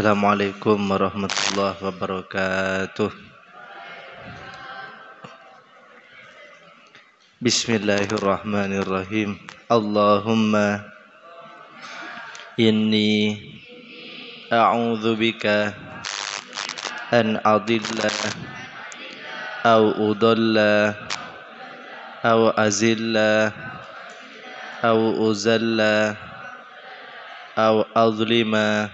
Assalamualaikum warahmatullahi wabarakatuh. Bismillahirrahmanirrahim. Allahumma inni a'udzubika an adilla aw udalla aw azilla aw uzalla aw azlima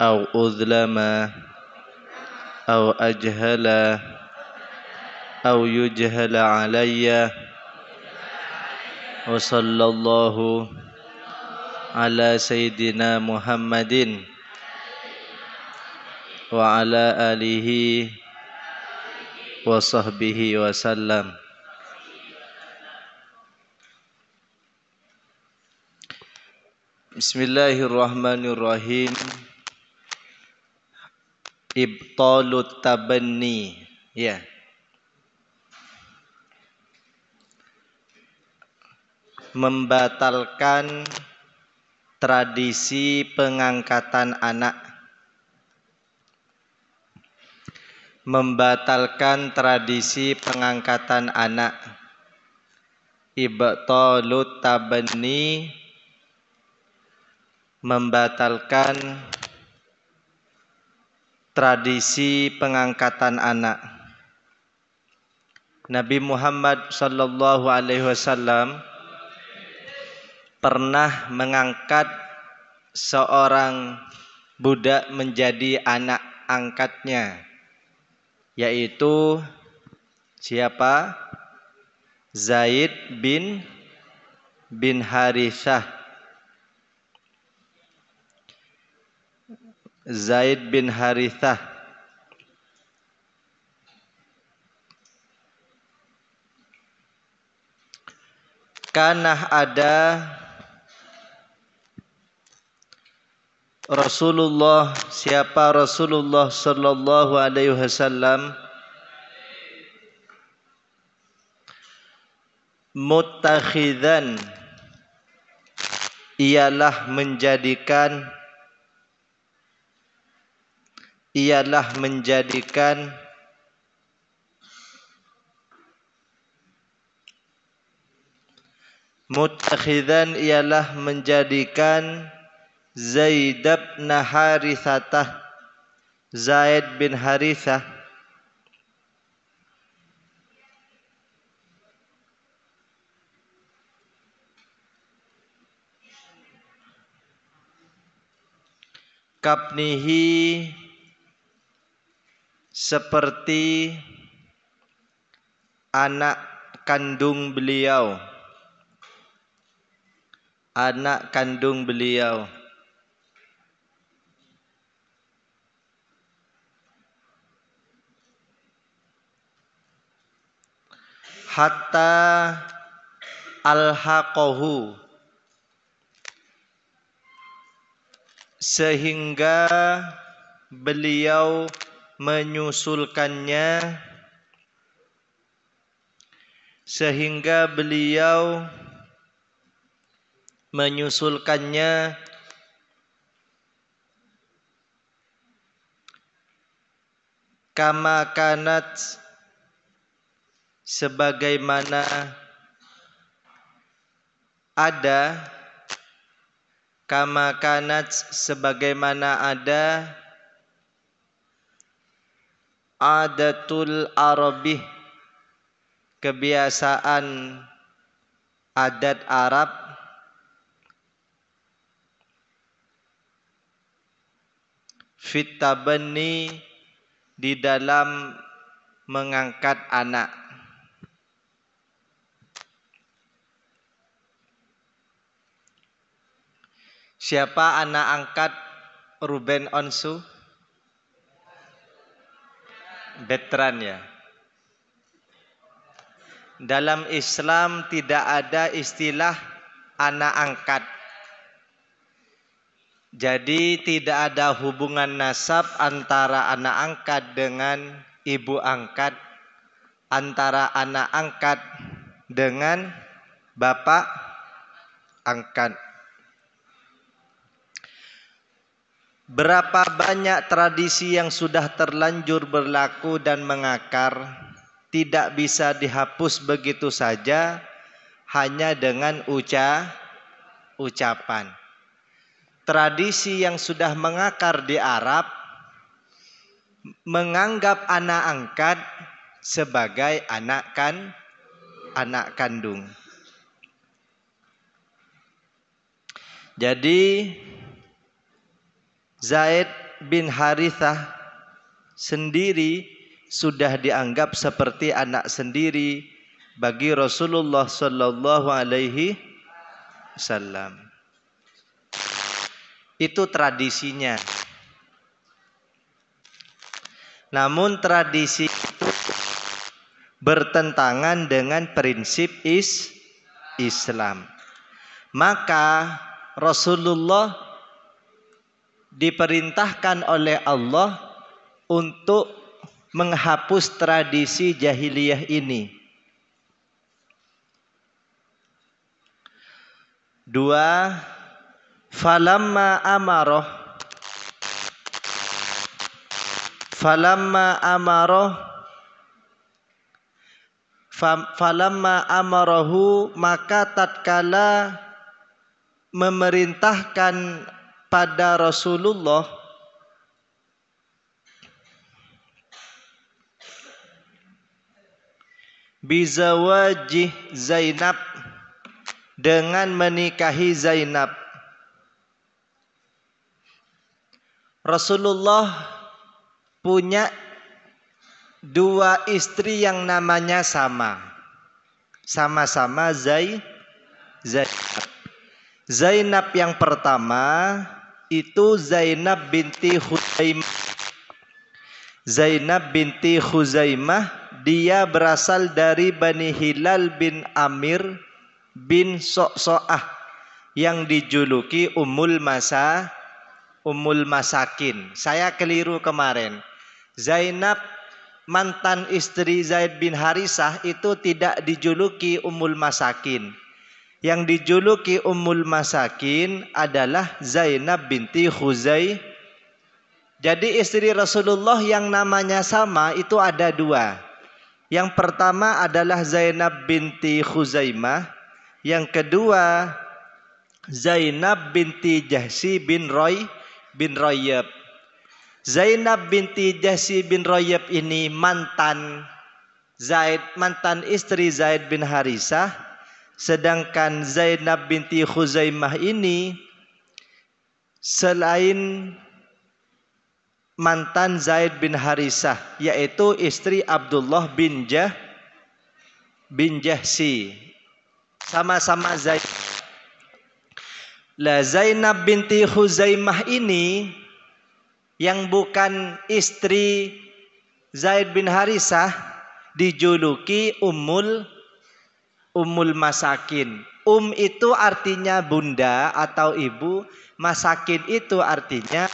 aw uzlama aw ajhala aw yujhala alayya wa sallallahu ala sayyidina Muhammadin wa ala alihi wa sahbihi wa sallam. Bismillahirrahmanirrahim. Ibtalut tabanni, ya. Membatalkan tradisi pengangkatan anak. Membatalkan tradisi pengangkatan anak. Ibtalut tabanni, membatalkan tradisi pengangkatan anak. Nabi Muhammad sallallahu alaihi wasallam pernah mengangkat seorang budak menjadi anak angkatnya, yaitu siapa? Zaid bin Harithah. Zaid bin Harithah. Karena ada Rasulullah, siapa Rasulullah sallallahu alaihi wasallam muttakhidan, ialah menjadikan muttakhidan ialah menjadikan Zaid bin Harithah, Zaid bin Harithah kabnihi, seperti anak kandung beliau. Anak kandung beliau. Hatta alhaqahu, sehingga beliau menyusulkannya, kama kanat, sebagaimana ada, kama kanat, sebagaimana ada, adatul Arabi, kebiasaan adat Arab, fit tabanni, di dalam mengangkat anak. Siapa anak angkat Ruben Onsu? Veteran, ya. Dalam Islam tidak ada istilah anak angkat. Jadi tidak ada hubungan nasab antara anak angkat dengan ibu angkat, antara anak angkat dengan bapak angkat. berapa banyak tradisi yang sudah terlanjur berlaku dan mengakar, tidak bisa dihapus begitu saja hanya dengan ucapan. Tradisi yang sudah mengakar di Arab menganggap anak angkat sebagai anak kandung. Jadi Zaid bin Harithah sendiri sudah dianggap seperti anak sendiri bagi Rasulullah sallallahu alaihi wasallam. Itu tradisinya. Namun tradisi itu bertentangan dengan prinsip Islam. Maka Rasulullah diperintahkan oleh Allah untuk menghapus tradisi jahiliyah ini. 2. Falamma amarahu, maka tatkala memerintahkan pada Rasulullah bizawajih Zainab, dengan menikahi Zainab. Rasulullah punya 2 istri yang namanya sama-sama Zainab. Zainab yang pertama itu Zainab binti Khuzaimah. Dia berasal dari Bani Hilal bin Amir bin So'so'ah yang dijuluki Ummul Masakin. Saya keliru kemarin. Zainab mantan istri Zaid bin Harisah itu tidak dijuluki Ummul Masakin. Yang dijuluki Ummul Masakin adalah Zainab binti Khuzaimah. Jadi istri Rasulullah yang namanya sama itu ada 2. Yang pertama adalah Zainab binti Khuzaimah. Yang kedua Zainab binti Jahsi bin Royab. Zainab binti Jahsi bin Royab ini mantan istri Zaid bin Harisah. Sedangkan Zainab binti Khuzaimah ini selain mantan Zaid bin Harisah, yaitu istri Abdullah bin Jahsi. Sama-sama Zaid. Lah Zainab binti Khuzaimah ini yang bukan istri Zaid bin Harisah dijuluki Ummul Masakin. Itu artinya bunda atau ibu, masakin itu artinya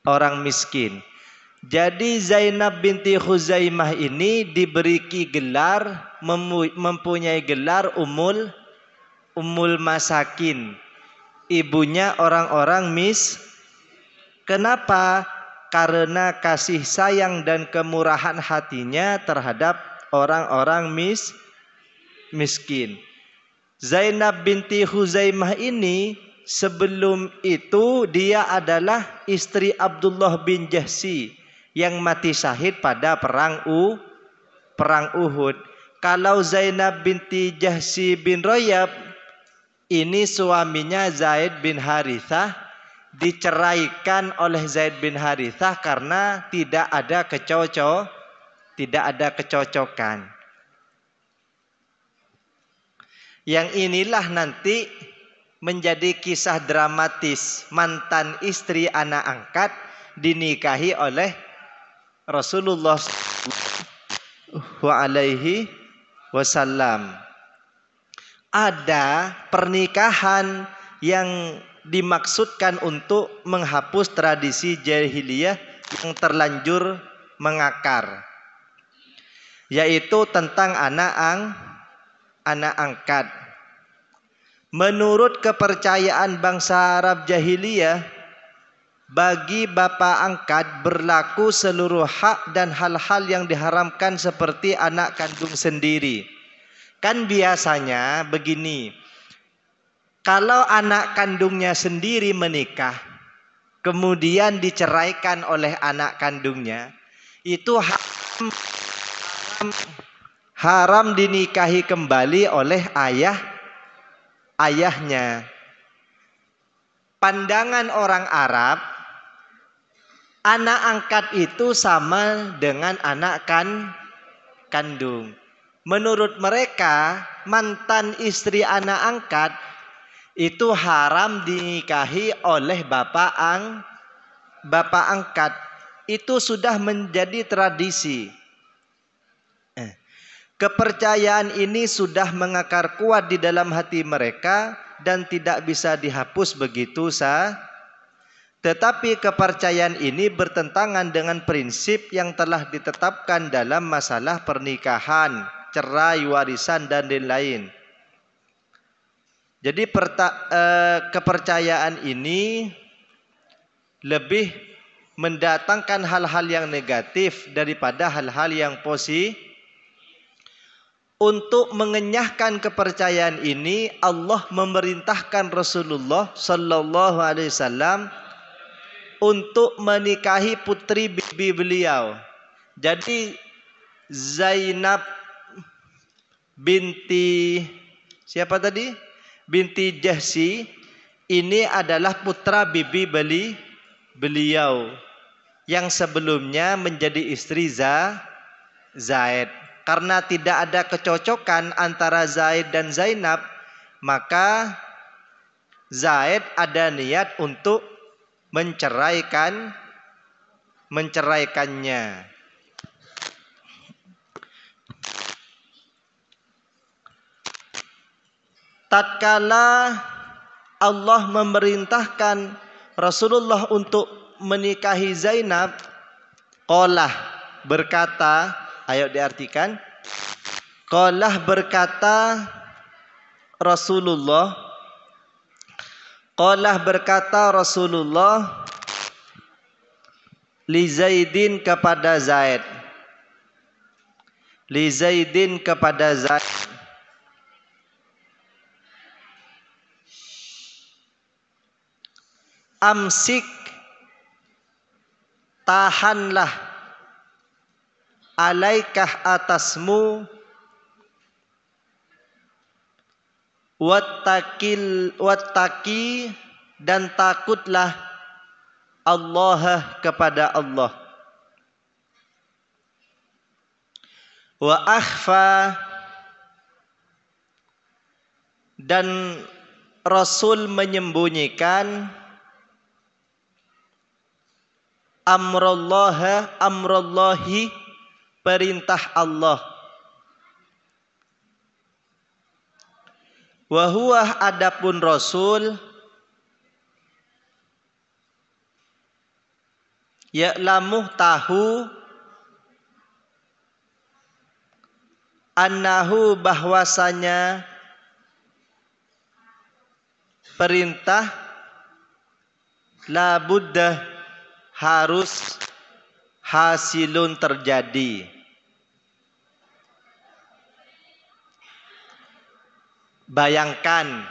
orang miskin. Jadi Zainab binti Khuzaimah ini mempunyai gelar Ummul Masakin, ibunya orang-orang Kenapa? Karena kasih sayang dan kemurahan hatinya terhadap orang-orang miskin. Zainab binti Khuzaimah ini sebelum itu dia adalah istri Abdullah bin Jahsi yang mati syahid pada perang Uhud. Kalau Zainab binti Jahsi bin Royab ini suaminya Zaid bin Harithah, diceraikan oleh Zaid bin Harithah karena tidak ada kecocokan. Yang inilah nanti menjadi kisah dramatis mantan istri anak angkat dinikahi oleh Rasulullah SAW. Ada pernikahan yang dimaksudkan untuk menghapus tradisi jahiliyah yang terlanjur mengakar, yaitu tentang anak angkat. Menurut kepercayaan bangsa Arab jahiliyah, bagi bapak angkat berlaku seluruh hak dan hal-hal yang diharamkan seperti anak kandung sendiri. Kan biasanya begini, kalau anak kandungnya sendiri menikah, kemudian diceraikan oleh anak kandungnya, itu haram dinikahi kembali oleh ayahnya. Pandangan orang Arab, anak angkat itu sama dengan anak kandung. Menurut mereka, mantan istri anak angkat itu haram dinikahi oleh bapak angkat. Itu sudah menjadi tradisi. Kepercayaan ini sudah mengakar kuat di dalam hati mereka dan tidak bisa dihapus begitu saja. Tetapi kepercayaan ini bertentangan dengan prinsip yang telah ditetapkan dalam masalah pernikahan, cerai, warisan, dan lain-lain. Jadi kepercayaan ini lebih mendatangkan hal-hal yang negatif daripada hal-hal yang positif. Untuk mengenyahkan kepercayaan ini, Allah memerintahkan Rasulullah Sallallahu Alaihi Wasallam untuk menikahi putri bibi beliau. Jadi Zainab binti siapa tadi? Binti Jahsy ini adalah putra bibi beliau yang sebelumnya menjadi istri Zaid. Karena tidak ada kecocokan antara Zaid dan Zainab, maka Zaid ada niat untuk menceraikannya. Tatkala Allah memerintahkan Rasulullah untuk menikahi Zainab, qalah berkata, ayo diartikan. Qalah berkata Rasulullah li Zaidin kepada Zaid. Amsik, tahanlah, alaikah atasmu, wattaqi dan takutlah Allah kepada Allah. Wa akhfa, dan Rasul menyembunyikan amrullahi perintah Allah. Wa huwa adapun Rasul ya'lamu tahu annahu bahwasanya perintah la budda harus hasilun terjadi. Bayangkan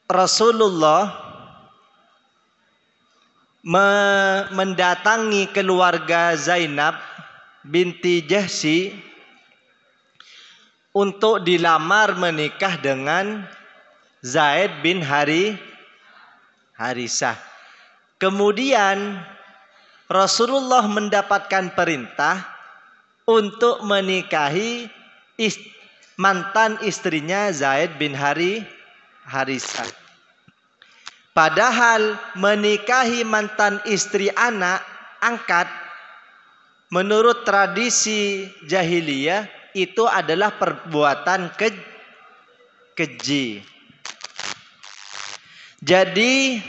Rasulullah mendatangi keluarga Zainab binti Jahsy untuk dilamar menikah dengan Zaid bin Harisah. Kemudian Rasulullah mendapatkan perintah untuk menikahi mantan istrinya Zaid bin Harisah. Padahal menikahi mantan istri anak angkat menurut tradisi jahiliyah itu adalah perbuatan keji. Jadi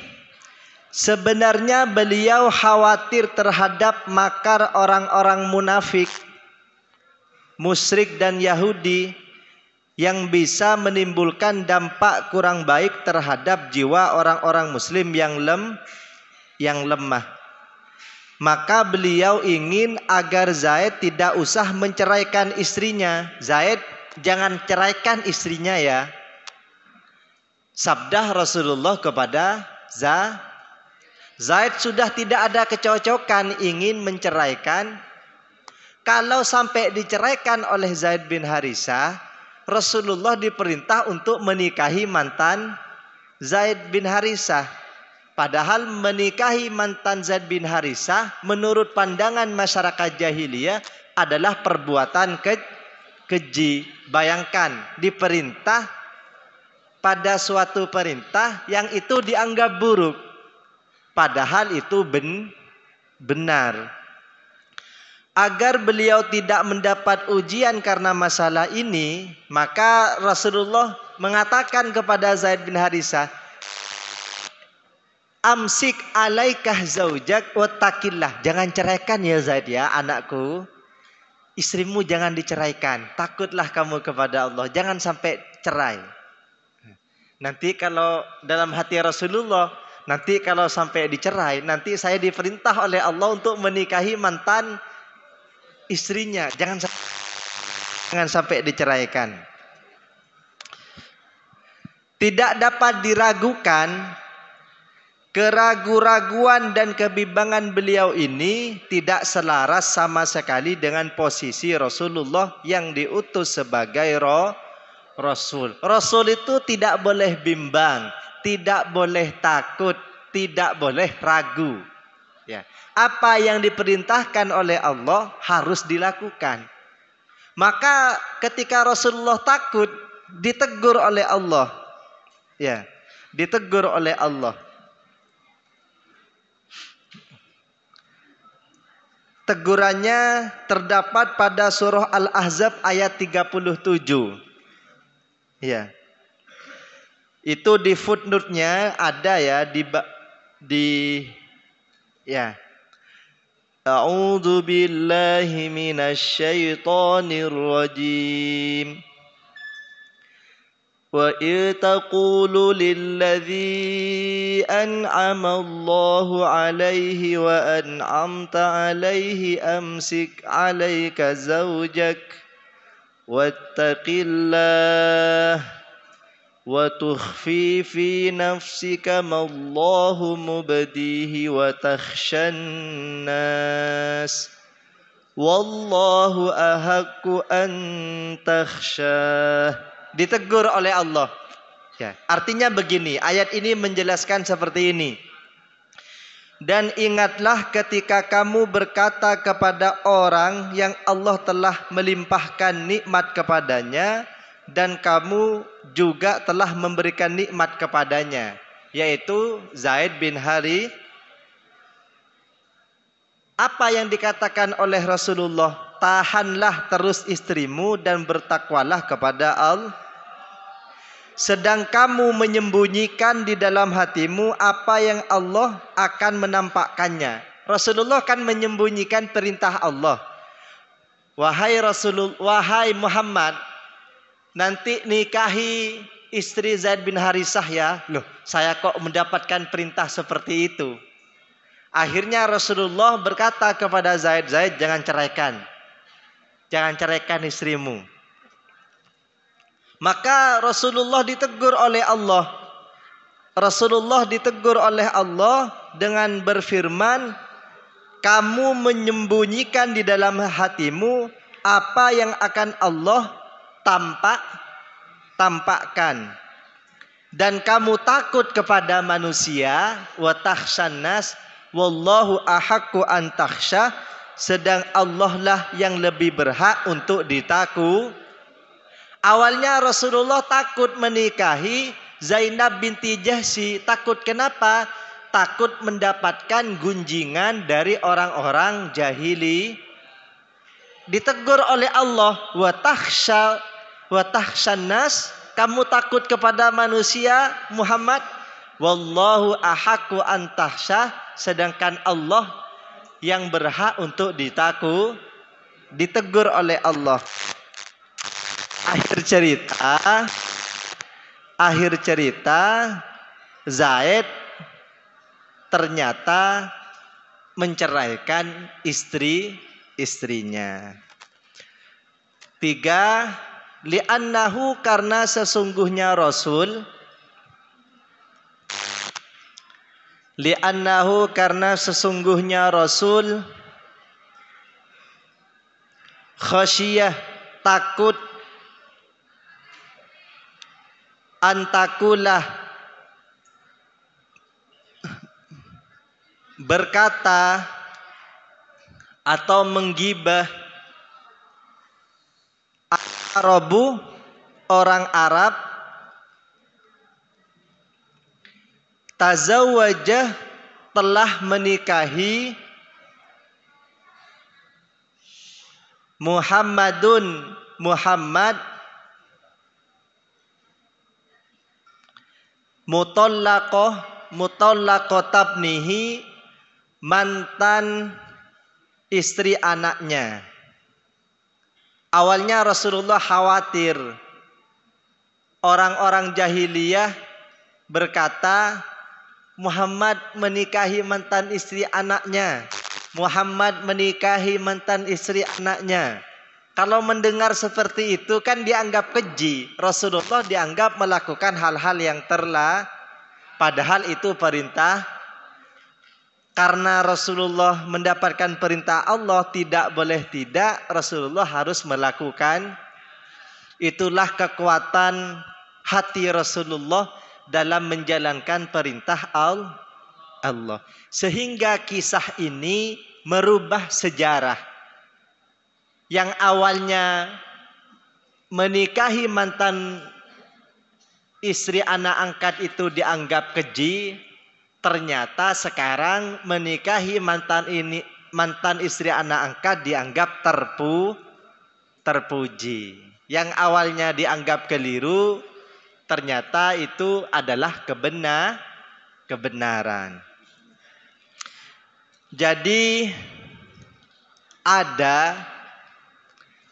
sebenarnya beliau khawatir terhadap makar orang-orang munafik, musyrik dan Yahudi yang bisa menimbulkan dampak kurang baik terhadap jiwa orang-orang muslim yang yang lemah. Maka beliau ingin agar Zaid tidak usah menceraikan istrinya. Zaid, jangan ceraikan istrinya ya. Sabda Rasulullah kepada Zaid, sudah tidak ada kecocokan ingin menceraikan. Kalau sampai diceraikan oleh Zaid bin Harisah, Rasulullah diperintah untuk menikahi mantan Zaid bin Harisah. Padahal menikahi mantan Zaid bin Harisah menurut pandangan masyarakat jahiliyah adalah perbuatan keji. Bayangkan diperintah pada suatu perintah yang itu dianggap buruk. Padahal itu benar. Agar beliau tidak mendapat ujian karena masalah ini, maka Rasulullah mengatakan kepada Zaid bin Harisah, amsik alaikah zaujak wattaqillah. Jangan ceraikan ya Zaid ya anakku. Istrimu jangan diceraikan. Takutlah kamu kepada Allah. Jangan sampai cerai. Nanti kalau dalam hati Rasulullah, nanti kalau sampai dicerai, nanti saya diperintah oleh Allah untuk menikahi mantan istrinya. Jangan sampai diceraikan. Tidak dapat diragukan keraguan dan kebimbangan beliau ini tidak selaras sama sekali dengan posisi Rasulullah yang diutus sebagai Rasul. Rasul itu tidak boleh bimbang, tidak boleh takut, tidak boleh ragu. Ya. Apa yang diperintahkan oleh Allah harus dilakukan. Maka ketika Rasulullah takut, ditegur oleh Allah. Ya, ditegur oleh Allah. Tegurannya terdapat pada surah Al-Ahzab ayat 37. Ya. Itu di footnote-nya ada ya di ya. A'udzu billahi minasy syaithanir rajim. Wa taqulu lilladzi an'ama Allahu 'alaihi wa an'amta 'alaihi amsik 'alaika zawjak wattaqillah wa tukhfi fi nafsika ma Allahu mubdihi wa takhshan nas wallahu ahaqqu an takhshah. Ditegur oleh Allah. Ya, artinya begini, ayat ini menjelaskan seperti ini. Dan ingatlah ketika kamu berkata kepada orang yang Allah telah melimpahkan nikmat kepadanya dan kamu juga telah memberikan nikmat kepadanya, yaitu Zaid bin Harith. Apa yang dikatakan oleh Rasulullah? Tahanlah terus istrimu dan bertakwalah kepada Allah. Sedang kamu menyembunyikan di dalam hatimu apa yang Allah akan menampakkannya. Rasulullah kan menyembunyikan perintah Allah. Wahai Muhammad, nanti nikahi istri Zaid bin Harisah ya. Loh, saya kok mendapatkan perintah seperti itu? Akhirnya Rasulullah berkata kepada Zaid, Zaid jangan ceraikan. Jangan ceraikan istrimu. Maka Rasulullah ditegur oleh Allah. Rasulullah ditegur oleh Allah dengan berfirman, kamu menyembunyikan di dalam hatimu apa yang akan Allah tampakkan. Dan kamu takut kepada manusia, wa takhshan nas wallahu ahaqqu an takhsha, sedang Allah lah yang lebih berhak untuk ditakut. Awalnya Rasulullah takut menikahi Zainab binti Jahsy. Takut kenapa? Takut mendapatkan gunjingan dari orang-orang jahili. Ditegur oleh Allah, wa takhshan nas, kamu takut kepada manusia Muhammad, wallahu ahaqqu an takhsha, sedangkan Allah yang berhak untuk ditegur oleh Allah. Akhir cerita Zaid ternyata menceraikan istrinya. 3, li'annahu karena sesungguhnya Rasul, li'annahu karena sesungguhnya Rasul khasyiyah takut antakulah berkata atau menggibah Arabu orang Arab tazawwajah telah menikahi Muhammad mutallaqotabnihi mantan istri anaknya. Awalnya Rasulullah khawatir orang-orang jahiliyah berkata Muhammad menikahi mantan istri anaknya. Muhammad menikahi mantan istri anaknya. Kalau mendengar seperti itu kan dianggap keji. Rasulullah dianggap melakukan hal-hal yang terlarang. Padahal itu perintah. Karena Rasulullah mendapatkan perintah Allah, tidak boleh tidak, Rasulullah harus melakukan. Itulah kekuatan hati Rasulullah dalam menjalankan perintah Allah. Sehingga kisah ini merubah sejarah. Yang awalnya menikahi mantan istri anak angkat itu dianggap keji, ternyata sekarang menikahi mantan istri anak angkat dianggap terpuji. Yang awalnya dianggap keliru, ternyata itu adalah kebenaran. Jadi ada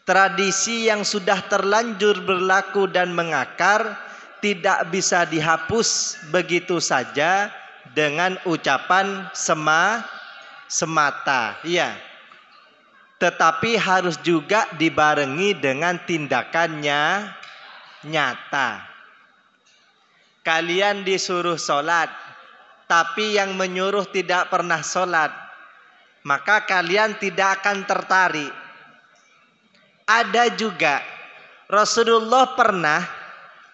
tradisi yang sudah terlanjur berlaku dan mengakar, tidak bisa dihapus begitu saja dengan ucapan semata. Iya. Tetapi harus juga dibarengi dengan tindakannya nyata. Kalian disuruh sholat, tapi yang menyuruh tidak pernah sholat, maka kalian tidak akan tertarik. Ada juga Rasulullah pernah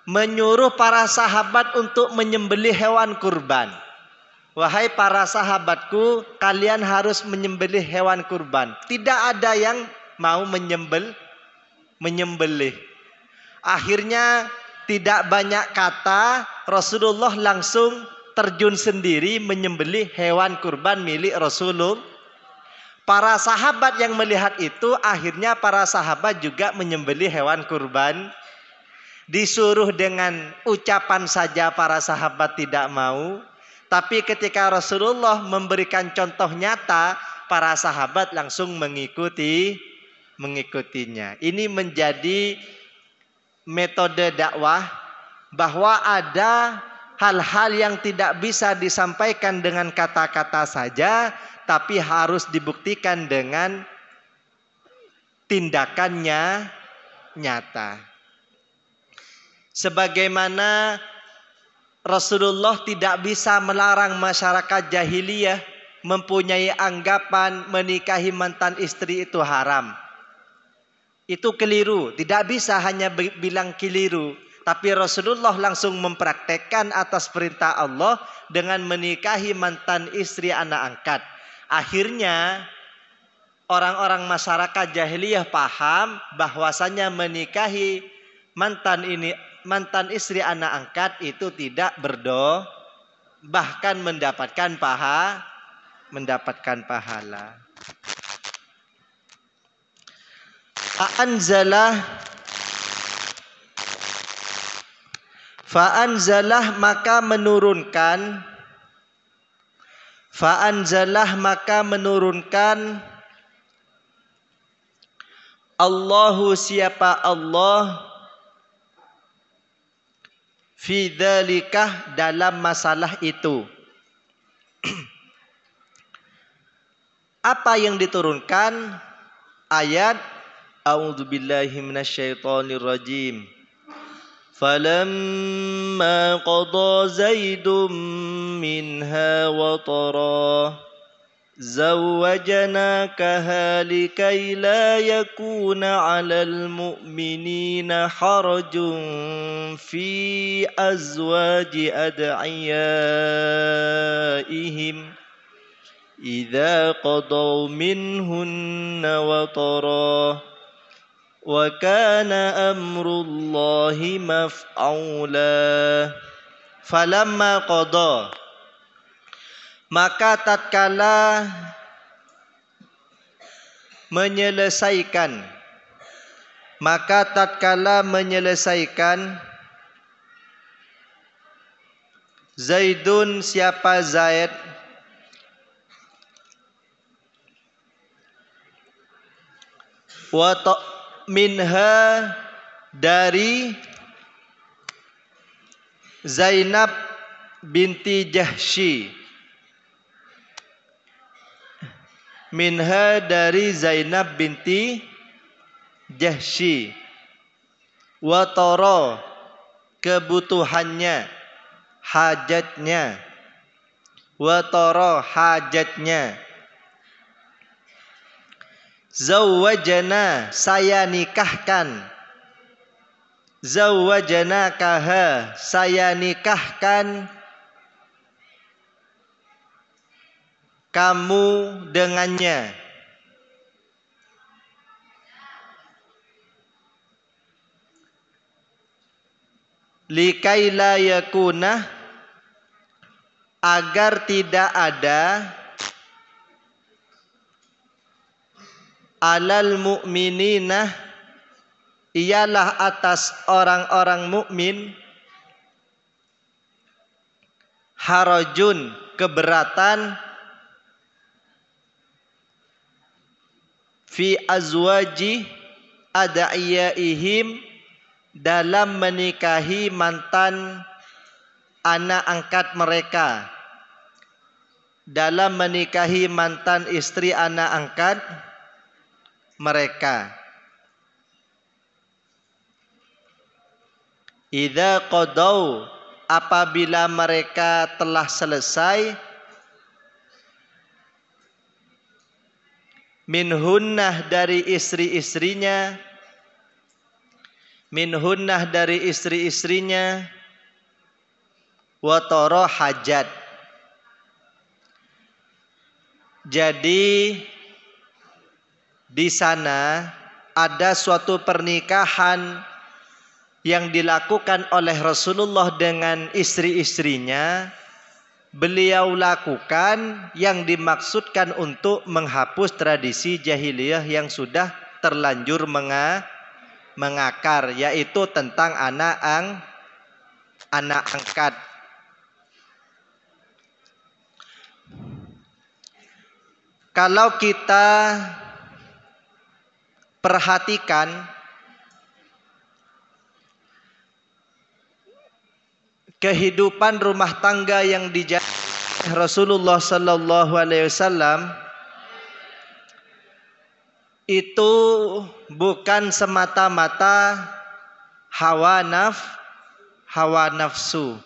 menyuruh para sahabat untuk menyembelih hewan kurban. Wahai para sahabatku, kalian harus menyembelih hewan kurban. Tidak ada yang mau menyembelih. Akhirnya tidak banyak kata, Rasulullah langsung terjun sendiri menyembelih hewan kurban milik Rasulullah. Para sahabat yang melihat itu, akhirnya para sahabat juga menyembelih hewan kurban. Disuruh dengan ucapan saja para sahabat tidak mau. Tapi ketika Rasulullah memberikan contoh nyata, para sahabat langsung mengikutinya. Ini menjadi metode dakwah, bahwa ada hal-hal yang tidak bisa disampaikan dengan kata-kata saja, tapi harus dibuktikan dengan tindakannya nyata. Sebagaimana Rasulullah tidak bisa melarang masyarakat jahiliyah mempunyai anggapan menikahi mantan istri itu haram. Itu keliru, tidak bisa hanya bilang keliru. Tapi Rasulullah langsung mempraktekkan atas perintah Allah dengan menikahi mantan istri anak angkat. Akhirnya orang-orang masyarakat jahiliyah paham bahwasanya menikahi mantan istri anak angkat itu tidak berdosa, bahkan mendapatkan pahala. Fa'anzalah maka menurunkan Allahu siapa Allah fi dzalikah dalam masalah itu. Apa yang diturunkan? Ayat A'udzubillahi minasyaitonirrajim. Falamma qada Zaidun minha watara zawwajnakaha likai la yakuna 'alal mu'minina harajun fi azwaji ad'iyaihim idza qadaw minhunna watara wa kana amrullahi maf'ula. Falamma qada, maka tatkala menyelesaikan, Zaidun, siapa Zaid, wa minha, dari Zainab binti Jahsy, minha, dari Zainab binti Jahsy, wa tara, kebutuhannya, hajatnya, wa tara, hajatnya. Zawwajana, saya nikahkan, zawwajanakaha, saya nikahkan kamu dengannya. Likai la yakuna, agar tidak ada, alal mu'minina, ialah atas orang-orang mukmin, harajun, keberatan, fi azwaji ad'iyaihim, dalam menikahi mantan anak angkat mereka, dalam menikahi mantan istri anak angkat mereka. Idza qadaw, apabila mereka telah selesai, minhunnah, dari istri-istrinya, minhunnah, dari istri-istrinya, wa tara, hajat. Jadi di sana ada suatu pernikahan yang dilakukan oleh Rasulullah dengan istri-istrinya. Beliau lakukan yang dimaksudkan untuk menghapus tradisi jahiliyah yang sudah terlanjur mengakar, yaitu tentang anak angkat. Kalau kita perhatikan kehidupan rumah tangga yang dijalani Rasulullah sallallahu alaihi wasallam, itu bukan semata-mata hawa nafsu.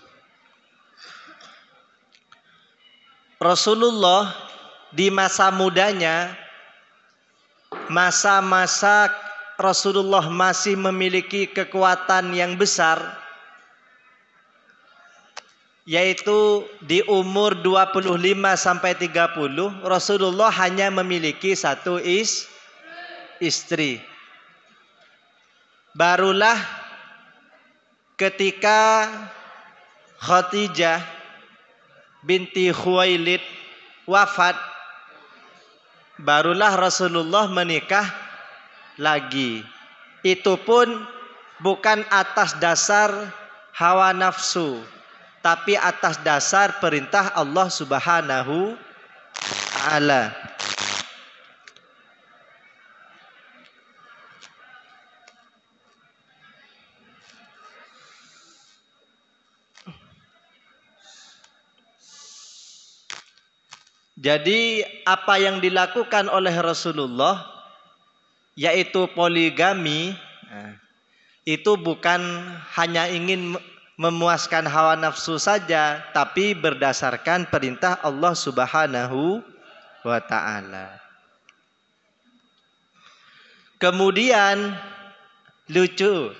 Rasulullah di masa mudanya, masa-masa Rasulullah masih memiliki kekuatan yang besar, yaitu di umur 25 sampai 30, Rasulullah hanya memiliki satu istri. Barulah ketika Khadijah binti Khuwailid wafat, barulah Rasulullah menikah lagi. Itu pun bukan atas dasar hawa nafsu, tapi atas dasar perintah Allah Subhanahu wa ta'ala. Jadi apa yang dilakukan oleh Rasulullah yaitu poligami, itu bukan hanya ingin memuaskan hawa nafsu saja, tapi berdasarkan perintah Allah Subhanahu wa ta'ala. Kemudian lucu,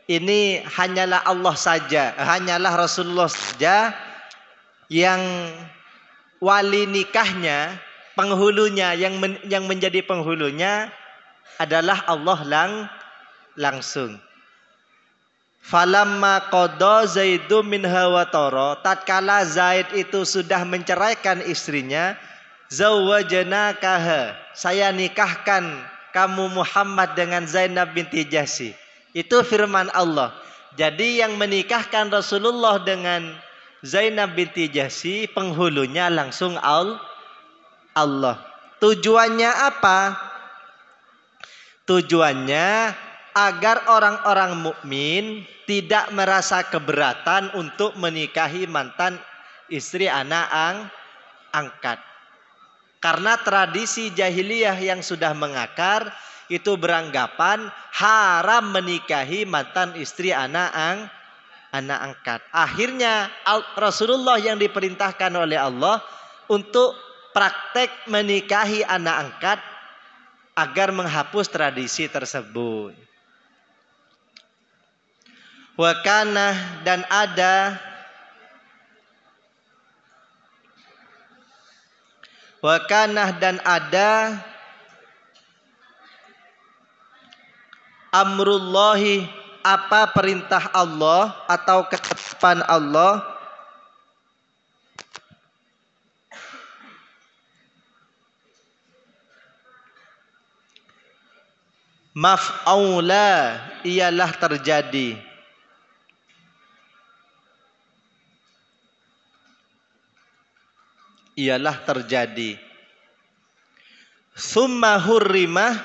ini hanyalah Allah saja, hanyalah Rasulullah saja yang wali nikahnya, penghulunya, yang menjadi penghulunya adalah Allah langsung. Falamma qada Zaidum minha watara, tatkala Zaid itu sudah menceraikan istrinya, zawwajnakaha, saya nikahkan kamu Muhammad dengan Zainab binti Jahsy. Itu firman Allah. Jadi yang menikahkan Rasulullah dengan Zainab binti Jahsy, penghulunya langsung Allah. Tujuannya apa? Tujuannya agar orang-orang mukmin tidak merasa keberatan untuk menikahi mantan istri anak angkat. Karena tradisi jahiliyah yang sudah mengakar itu beranggapan haram menikahi mantan istri anak angkat. Akhirnya Rasulullah yang diperintahkan oleh Allah untuk praktek menikahi anak angkat agar menghapus tradisi tersebut. Wakana, dan ada amrullahi, apa perintah Allah atau ketetapan Allah, maf'aula, ialah terjadi. Ialah terjadi. Summa hurrimah,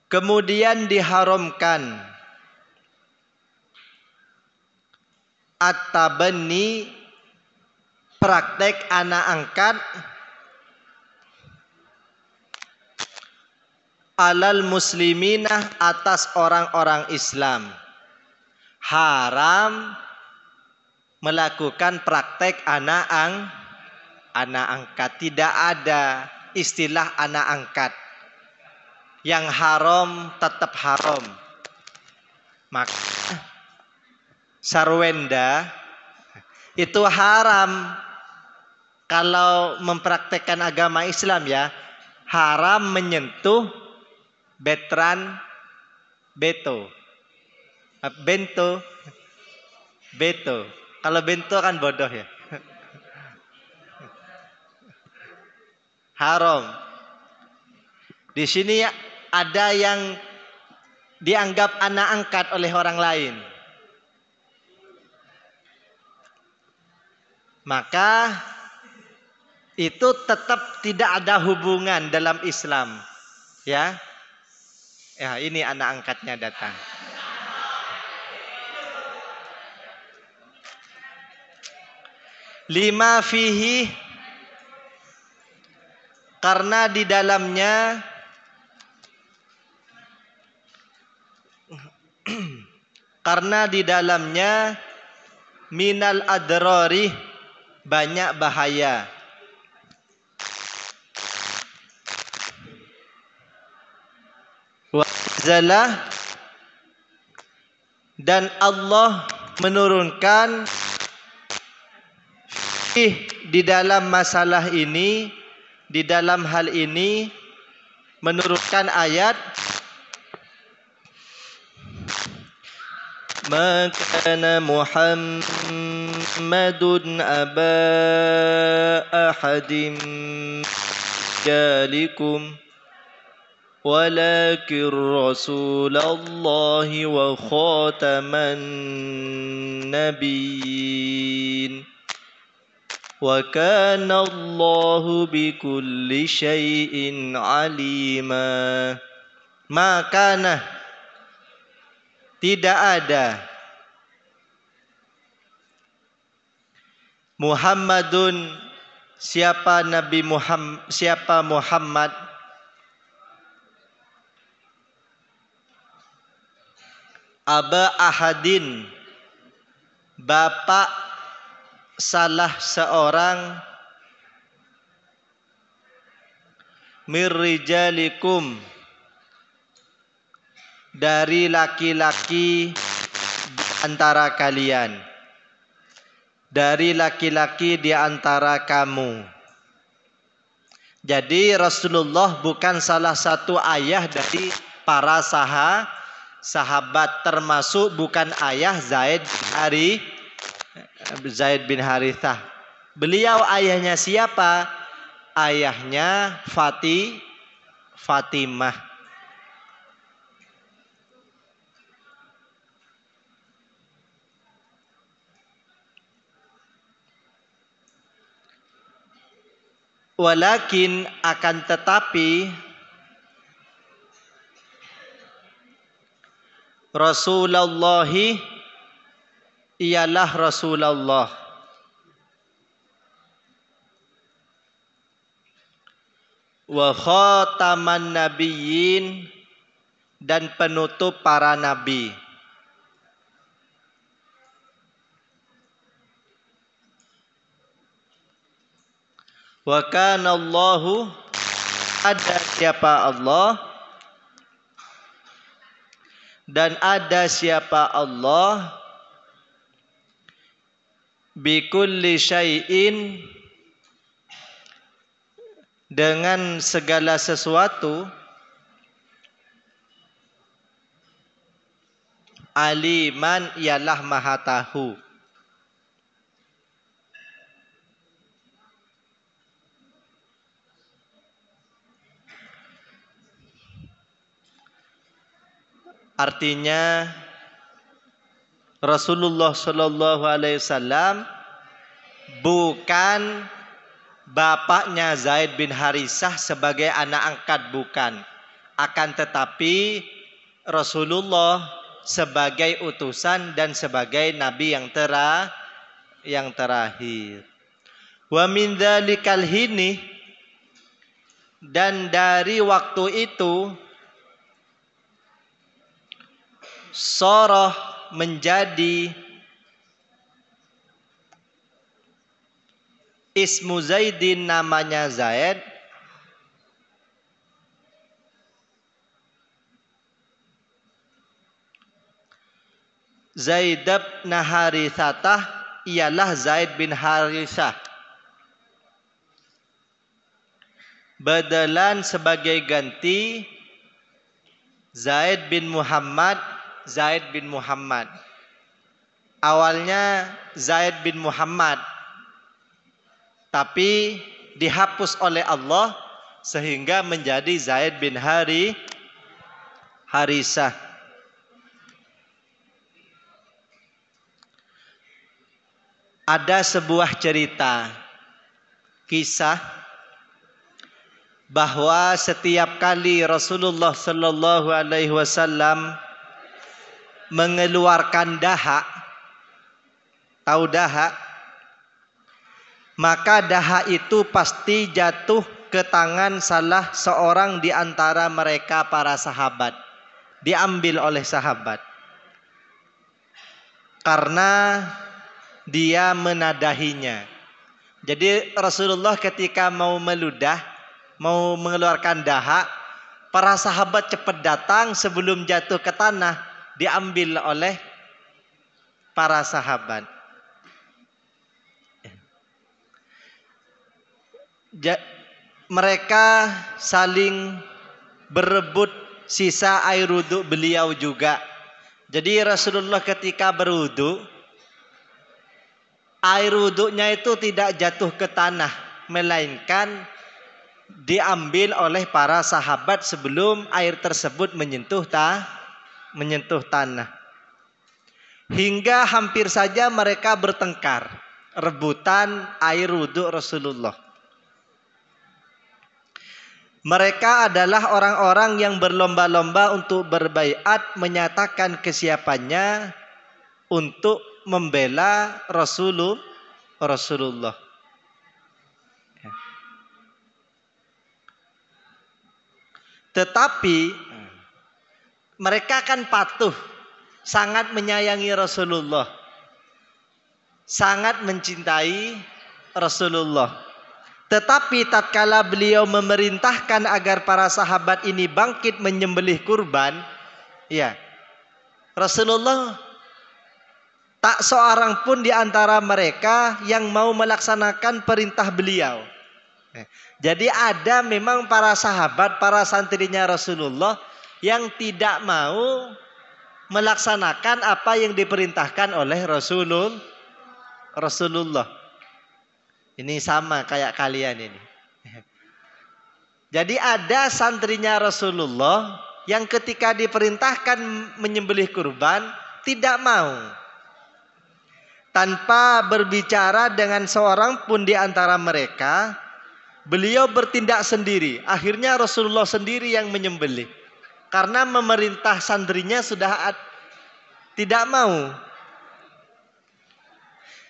kemudian diharamkan. At-tabanni, praktek anak angkat. Alal musliminah, atas orang-orang Islam. Haram melakukan praktek anak angkat. Tidak ada istilah anak angkat. Yang haram tetap haram. Maka sarwenda itu haram kalau mempraktekkan agama Islam, ya. Haram menyentuh betran beto. Beto. Kalau bento kan bodoh, ya. Haram. Di sini ada yang dianggap anak angkat oleh orang lain. Maka itu tetap tidak ada hubungan dalam Islam, ya. Ya, ini anak angkatnya datang. Lima fihi, karena di dalamnya minal adrari, banyak bahaya. Wa zalah, dan Allah menurunkan di dalam masalah ini, di dalam hal ini menurunkan ayat ma kana Muhammadun aba ahadin jalikum walakin rasulallahi wa khataman nabiyyin wa kana Allahu bikulli syai'in alima. Makana, tidak ada Muhammadun siapa Muhammad aba ahadin, bapak salah seorang, mirrijalikum, dari laki-laki di antara kalian, dari laki-laki di antara kamu. Jadi Rasulullah bukan salah satu ayah dari para sahabat, termasuk bukan ayah Zaid bin Harithah. Beliau ayahnya siapa? Ayahnya Fatimah. Walakin, akan tetapi, Rasulullahi, ialah Rasulullah, wa khataman nabiyyin, dan penutup para nabi. Wa kana Allahu, ada siapa Allah, dan ada siapa Allah, bikulli syai'in, dengan segala sesuatu, aliman, ialah maha tahu. Artinya Rasulullah Shallallahu Alaihi Wasallam bukan bapaknya Zaid bin Harithah sebagai anak angkat, bukan. Akan tetapi Rasulullah sebagai utusan dan sebagai nabi yang terakhir. Wa min dzalikal hini, dan dari waktu itu, soroh, menjadi, ismu Zaidin, namanya Zaid, Zaid bin Harithah, ialah Zaid bin Harithah, badalan, sebagai ganti, Zaid bin Muhammad. Zaid bin Muhammad, awalnya Zaid bin Muhammad, tapi dihapus oleh Allah sehingga menjadi Zaid bin Harithah. Ada sebuah cerita, kisah, bahwa setiap kali Rasulullah Sallallahu Alaihi Wasallam mengeluarkan dahak, tahu dahak, maka dahak itu pasti jatuh ke tangan salah seorang di antara mereka para sahabat, diambil oleh sahabat, karena dia menadahinya. Jadi Rasulullah ketika mau meludah, mau mengeluarkan dahak, para sahabat cepat datang, sebelum jatuh ke tanah diambil oleh para sahabat. Mereka saling berebut sisa air wudhu beliau juga. Jadi Rasulullah ketika berwudhu, air wudhunya itu tidak jatuh ke tanah, melainkan diambil oleh para sahabat sebelum air tersebut menyentuh tanah. Hingga hampir saja mereka bertengkar, rebutan air wudhu Rasulullah. Mereka adalah orang-orang yang berlomba-lomba untuk berbaiat, menyatakan kesiapannya untuk membela Rasulullah. Tetapi mereka kan patuh, sangat menyayangi Rasulullah, sangat mencintai Rasulullah. Tetapi tatkala beliau memerintahkan agar para sahabat ini bangkit menyembelih kurban, ya, Rasulullah tak seorang pun di antara mereka yang mau melaksanakan perintah beliau. Jadi ada memang para sahabat, para santrinya Rasulullah yang tidak mau melaksanakan apa yang diperintahkan oleh Rasulullah. Ini sama kayak kalian ini. Jadi ada santrinya Rasulullah yang ketika diperintahkan menyembelih kurban tidak mau. Tanpa berbicara dengan seorang pun di antara mereka, beliau bertindak sendiri. Akhirnya Rasulullah sendiri yang menyembelih. Karena memerintah santrinya sudah tidak mau.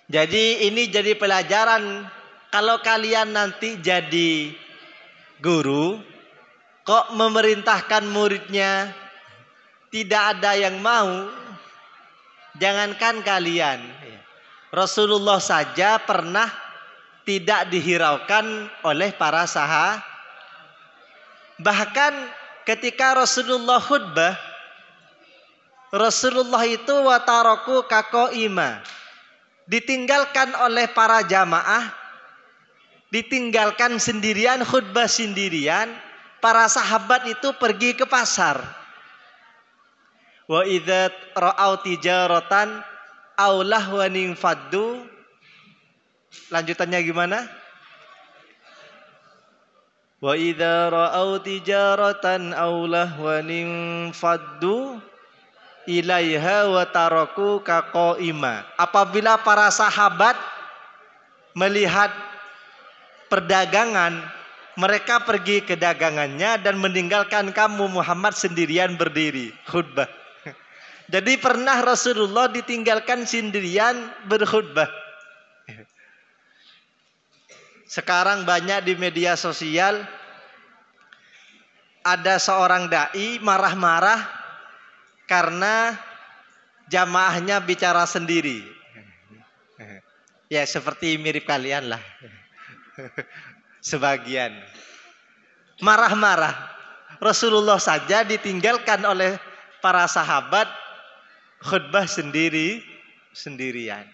Jadi ini jadi pelajaran. Kalau kalian nanti jadi guru, kok memerintahkan muridnya tidak ada yang mau, jangankan kalian. Rasulullah saja pernah tidak dihiraukan oleh para sahabat. Bahkan ketika Rasulullah khutbah, Rasulullah itu wataraku qaima, ditinggalkan oleh para jamaah, ditinggalkan sendirian, khutbah sendirian. Para sahabat itu pergi ke pasar. Wa idza ra'au tijaratan aw lahwan faddu. Lanjutannya gimana? Wa idza ra'au tijaratan aw lahwan faddu ilaiha wa taraku qaima. Apabila para sahabat melihat perdagangan, mereka pergi ke dagangannya dan meninggalkan kamu Muhammad sendirian berdiri khutbah. Jadi pernah Rasulullah ditinggalkan sendirian berkhutbah. Sekarang banyak di media sosial ada seorang dai marah-marah karena jamaahnya bicara sendiri. Ya seperti mirip kalian lah. Sebagian marah-marah. Rasulullah saja ditinggalkan oleh para sahabat khutbah sendirian.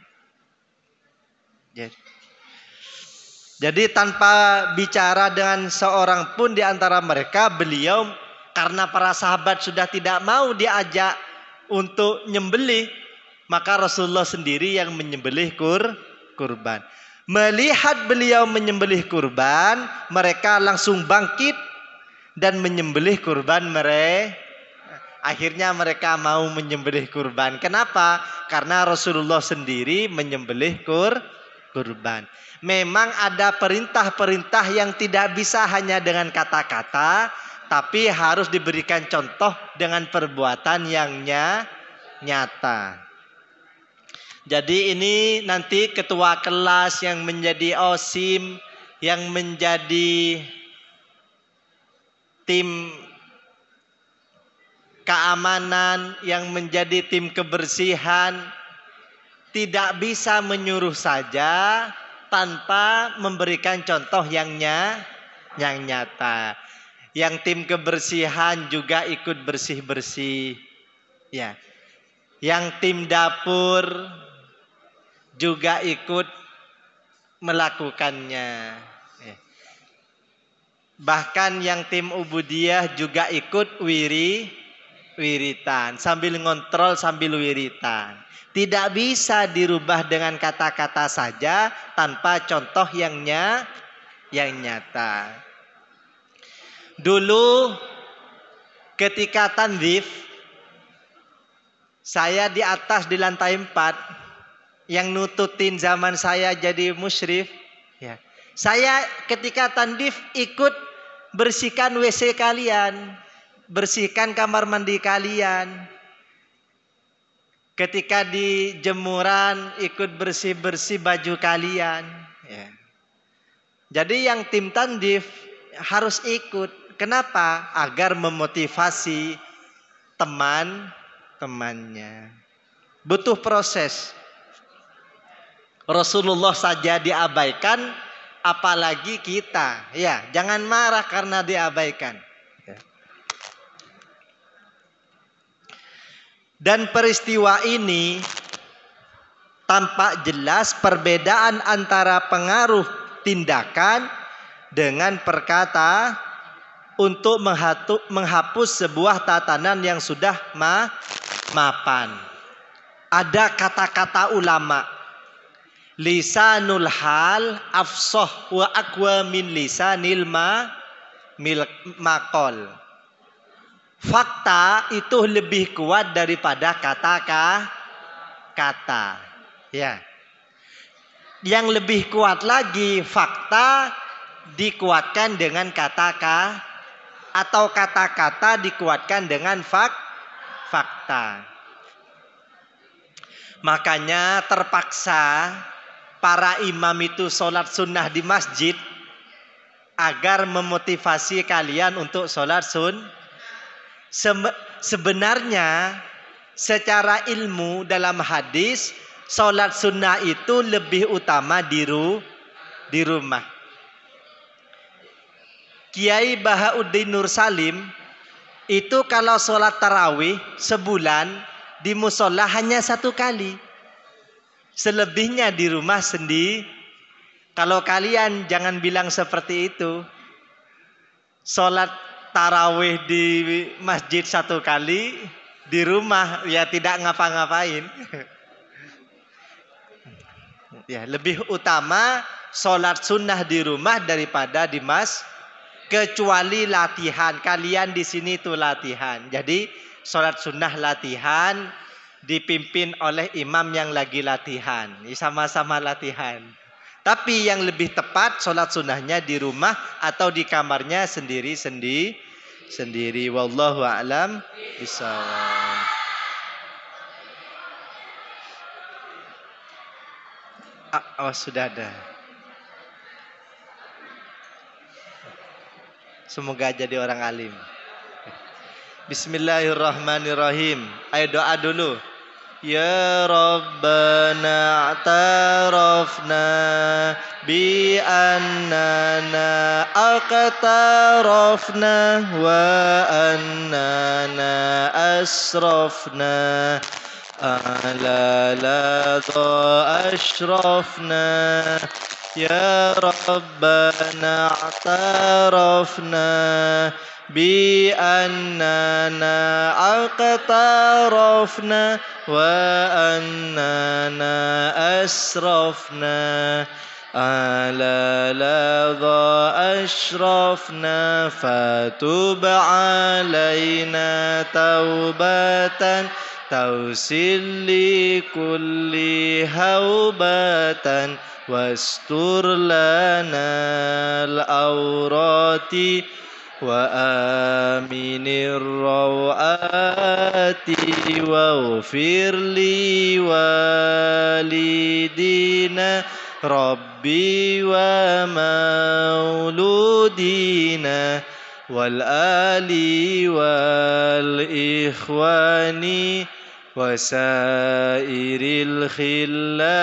Jadi tanpa bicara dengan seorang pun di antara mereka, beliau karena para sahabat sudah tidak mau diajak untuk nyembelih, maka Rasulullah sendiri yang menyembelih kurban. Melihat beliau menyembelih kurban, mereka langsung bangkit dan menyembelih kurban mereka. Akhirnya mereka mau menyembelih kurban. Kenapa? Karena Rasulullah sendiri menyembelih kurban. Memang ada perintah-perintah yang tidak bisa hanya dengan kata-kata, tapi harus diberikan contoh dengan perbuatan yang nyata. Jadi ini nanti ketua kelas yang menjadi OSIM, yang menjadi tim keamanan, yang menjadi tim kebersihan, tidak bisa menyuruh saja tanpa memberikan contoh yang nyata. Yang tim kebersihan juga ikut bersih-bersih, ya. Yang tim dapur juga ikut melakukannya. Bahkan yang tim ubudiyah juga ikut wiritan, sambil ngontrol sambil wiritan. Tidak bisa dirubah dengan kata-kata saja tanpa contoh yang nyata. Dulu ketika tandif, saya di atas di lantai 4, yang nututin zaman saya jadi musyrif, ya. Saya ketika tandif ikut bersihkan WC kalian, bersihkan kamar mandi kalian. Ketika di jemuran ikut bersih-bersih baju kalian, ya. Jadi yang tim tandif harus ikut. Kenapa? Agar memotivasi teman-temannya. Butuh proses. Rasulullah saja diabaikan, apalagi kita. Ya, jangan marah karena diabaikan. Dan peristiwa ini tampak jelas perbedaan antara pengaruh tindakan dengan perkata untuk menghapus sebuah tatanan yang sudah mapan. Ada kata-kata ulama, lisanul hal afsah wa aqwa min lisanil maqal. Fakta itu lebih kuat daripada kata. Ya. Yang lebih kuat lagi, fakta dikuatkan dengan kata-kata atau kata-kata dikuatkan dengan fakta. Makanya terpaksa para imam itu sholat sunnah di masjid agar memotivasi kalian untuk sholat Sebenarnya secara ilmu dalam hadis sholat sunnah itu lebih utama di rumah. Kiai Bahauddin Nur Salim itu kalau sholat tarawih sebulan di musola hanya 1 kali. Selebihnya di rumah sendiri. Kalau kalian jangan bilang seperti itu. Sholat tarawih di masjid 1 kali, di rumah ya tidak ngapa-ngapain. Ya, lebih utama sholat sunnah di rumah daripada di kecuali latihan. Kalian di sini tuh latihan. Jadi sholat sunnah latihan dipimpin oleh imam yang lagi latihan. Sama-sama latihan. Tapi yang lebih tepat sholat sunnahnya di rumah atau di kamarnya sendiri. Wallahu a'lam bishawab. Sudah ada. Semoga jadi orang alim. Bismillahirrahmanirrahim. Ayo doa dulu. Ya Rabbana a'tarafna bi annana aqtarafna wa annana asrafna ala ladha ashrafna ya Rabbana a'tarafna bi annana aqtarafna wa annana asrafna ala ladha ashrafna fatub alaina taubatan tausil li kulli haubatan wastur lana al-awrati wa aminir rawati waghfir li walidina rabbi wa mauludina wal ali wal ikhwani wasairil khillani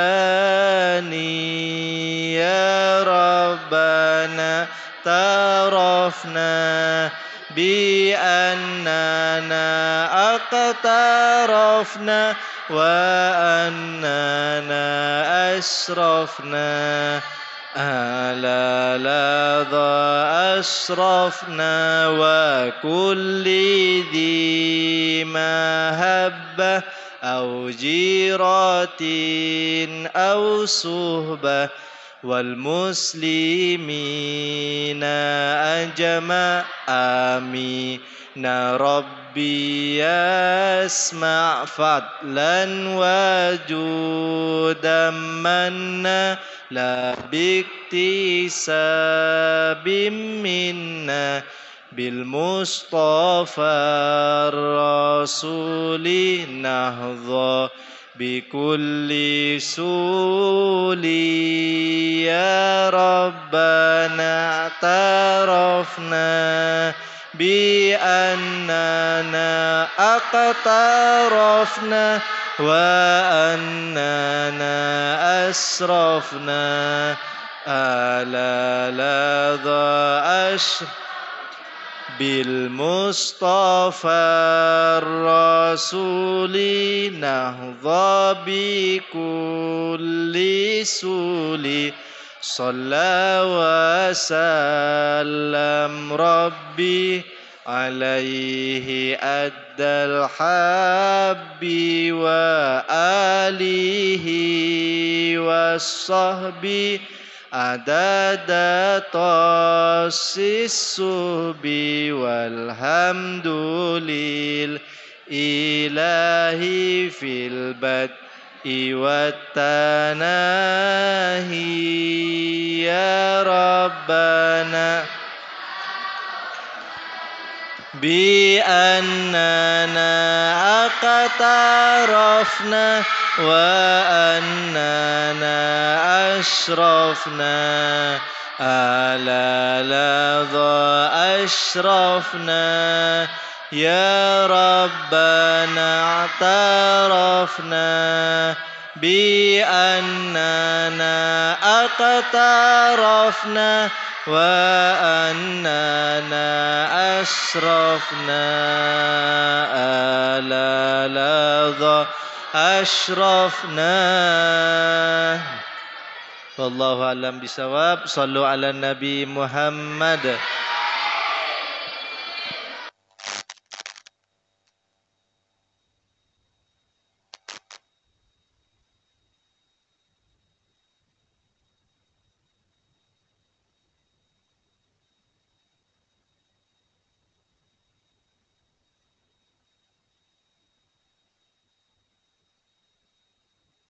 ya Rabbana tarafna bi annana aqtarafna wa annana asrafna ala ladha asrafna wa kulli dhi mahabbah aw jiratin aw suhbah wal muslimina ajma amina rabbi yasma' fadlan wajudam manna la biktisabim minna bil mustafa rasuli nahdha بكل سول يا ربنا اعترفنا بأننا اقترفنا وأننا أسرفنا ألا لظى أشرف بالمصطفى الرسول نهضى بكل سول صلى وسلم ربي عليه أدى الحب وآله والصحب عدد طاس السب والحمد لله في البدء والتناهي يا ربنا بأننا اقترفنا وأننا أشرفنا ألا لظى أشرفنا يا ربنا اعترفنا بأننا اقترفنا وأننا أسرفنا ألا لظى أشرفنا. والله أعلم بالصواب. صلوا على النبي محمد.